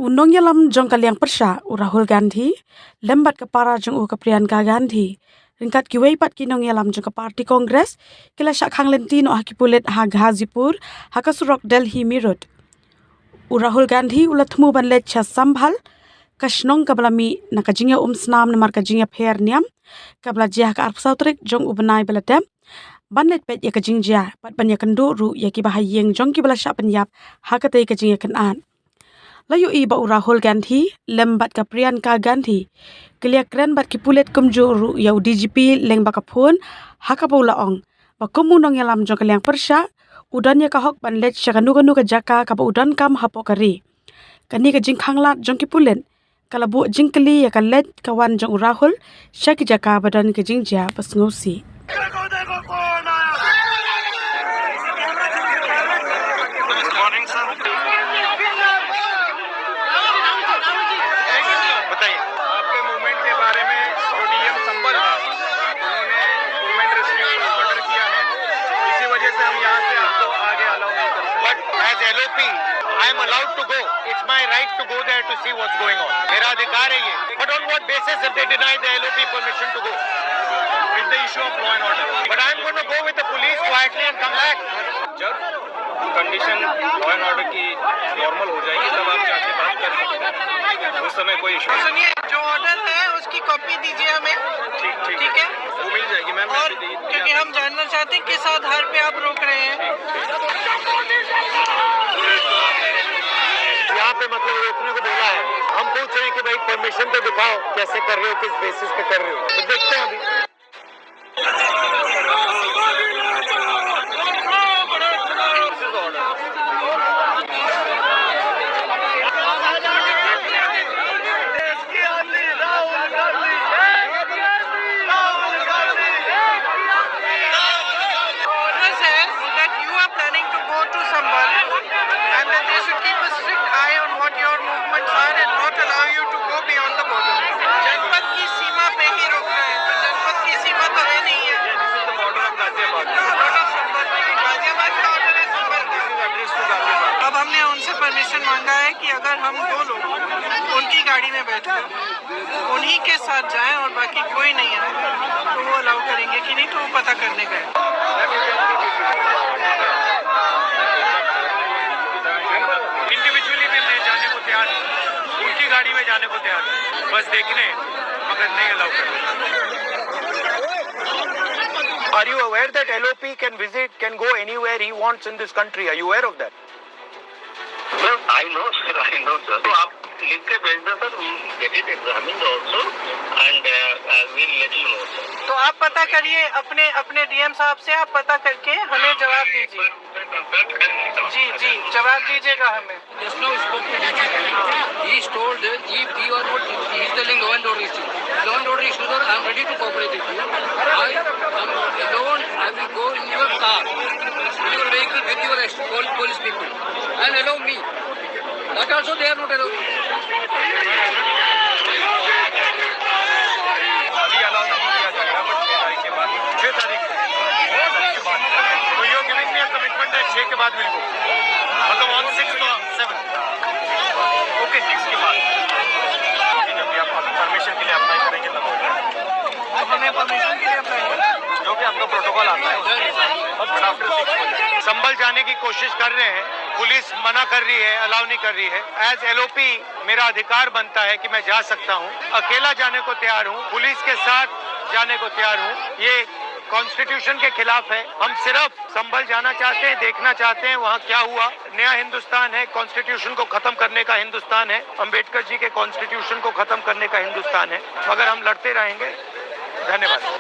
Unong yalam jong kaliang persya Rahul Gandhi lembat kepara jong Priyanka Gandhi ringkat kiwei pat kinong yalam jong ke parti kongres kila syak khang lentino hakipulet ha Ghazipur hakasurok Delhi Mirut Rahul Gandhi ulatmu ban lecha sambhal kashnong kablami nakajingya snam namar kajingya pher niam kabla jia ka arpsautrik jong ubenai beladem banlet pet ya kajingja pat ban ya kendo ru ya ki bahayeng jong ki bala syak penyap hakate kajingya kanan Layu iba Rahul Gandhi lembat ka Priyanka Gandhi kelia keren bat kipulet kumjuru yau DGP leng bakapun hakapula ong bakumunong yalam jong kaliang persya udan ya kahok ban let syakanu ka jaka kapa udan kam hapo kari kani ka jing khanglat jong kipulen kalabu jingkeli ya ka let kawan jong Rahul syaki jaka badan ka jingja pas ngosi I am allowed to go. It's my right to go there to see what's going on. मेरा अधिकार है ये. But on what basis if they deny the LOP permission to go? With the issue of law and order. But I am going to go with the police quietly and come back. जब condition law and order की normal हो जाएगी तब आप जाके बात कर सकते हैं. उस समय कोई इशू. सुनिए जो ऑर्डर है उसकी कॉपी दीजिए हमें. ठीक है. वो मिल जाएगी मैम. और क्योंकि हम जानना चाहते हैं किस आधार पे आप रोक रहे हैं. यहाँ पे मतलब रोकने को बोला है. हम पूछ रहे हैं कि भाई परमिशन तो दिखाओ कैसे कर रहे हो किस बेसिस पे कर रहे हो. तो देखते हैं अभी. अब हमने उनसे परमिशन मांगा है कि अगर हम दो लोग उनकी गाड़ी में बैठकर उन्हीं के साथ जाएं और बाकी कोई नहीं आए तो वो अलाउ करेंगे कि नहीं तो वो पता करने गए. इंडिविजुअली भी मैं जाने को तैयार हूँ. उनकी गाड़ी में जाने को तैयार हूँ. बस देखने मगर नहीं अलाउ करने. Are you aware that LOP can go anywhere he wants in this country? Are you aware of that? Sir, I know, sir. So, आप लिख के भेज दो sir. We will get it examined also and we'll let you know, sir. तो आप पता करिए अपने डीएम साहब से आप पता करके हमें जवाब दीजिए. जी जवाब दीजिएगा हमें. Just now spoke to DGP. He told that if you are not, he is telling law and order issues. Law and order issues are, I am ready to cooperate with you. I am alone. I will go in your car, in your vehicle with your police people, and allow me. But also they are not allowing. अभी allow नहीं किया जाएगा. But 6 तारीख के बाद तो you giving me a commitment है 6 के बाद विल गो. मतलब ऑन 6 to 7. ओके 6 के बाद जब भी आप परमिशन के लिए अप्लाई करेंगे तब तो हमें परमिशन के लिए अप्लाई जो भी आपका प्रोटोकॉल आता है संभल जाने की कोशिश कर रहे हैं. पुलिस मना कर रही है, अलाउ नहीं कर रही है. एज LOP मेरा अधिकार बनता है कि मैं जा सकता हूं. अकेला जाने को तैयार हूं. पुलिस के साथ जाने को तैयार हूं. ये कॉन्स्टिट्यूशन के खिलाफ है. हम सिर्फ संभल जाना चाहते हैं, देखना चाहते हैं वहाँ क्या हुआ. नया हिंदुस्तान है. कॉन्स्टिट्यूशन को खत्म करने का हिंदुस्तान है. अंबेडकर जी के कॉन्स्टिट्यूशन को खत्म करने का हिंदुस्तान है. मगर हम लड़ते रहेंगे. धन्यवाद.